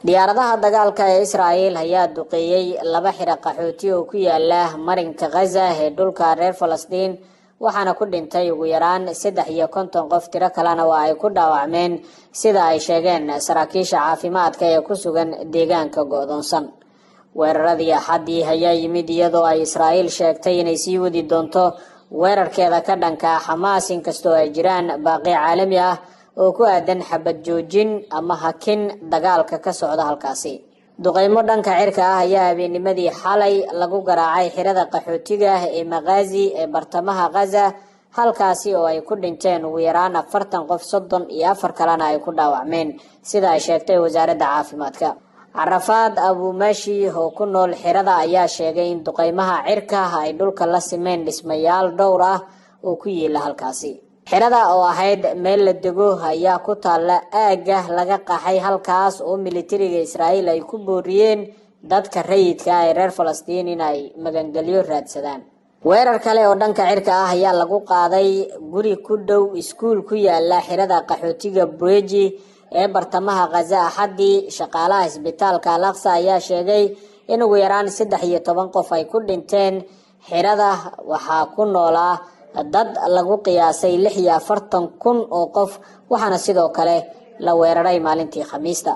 diyaaradaha dagaalka ee Israa'iil ayaa duqeeyay laba xira qaxooti oo ku yaala marinka Gaza ee dhulka reer Falastiin waxaana ku dhintay ugu yaraan 53 qof tiro kalena waa ay ku dhaawacmeen sida ay sheegeen saraakiisha caafimaadka ee ku sugan deegaanka go'doonsan. weeraradii Axadii ayaa yimid iyadoo ay Israa'iil sheegtay inay sii wadi doonto weerarkeeda ka dhanka Xamaas inkastoo ay jiraan baaqi caalami ah oo ku aadan xabad joojin ama hakin dagaalka ka socda halkaasi. duqeymo dhanka cirka ah ayaa habeennimadii xalay lagu garaacay xirada qaxootiga ee Maghazi ee bartamaha Gaza halkaasi oo ay ku dhinteen ugu yaraan 40 qof 34 kalena ay ku dhaawacmeen sida ay sheegtay wasaaradda caafimaadka. Arafat Abu Mashi oo ku nool xirada ayaa sheegay in duqeymaha cirka ay dhulka la simeen dhismayaal dhowr ah oo ku yaala halkaasi. xirada oo ahayd meel la dego ayaa ku taala aaga laga qaxay halkaas oo militariga Israa'iil ay ku booriyeen dadka rayidka ah ee reer Falastiin inay magangalyo raadsadaan. weerar kale oo dhanka cirka ah ayaa lagu qaaday guri ku dhow iskuul ku yaala xirada qaxootiga Bureji ee bartamaha Gaza Axadii. shaqaalaha isbitaalka Al-Aqsa ayaa sheegay in ugu yaraan 13 qof ay ku dhinteen xirada waxaa ku noolaa dad lagu qiyaasay 46,000 oo qof waxaana sidoo kale la weeraray maalintii Khamiista.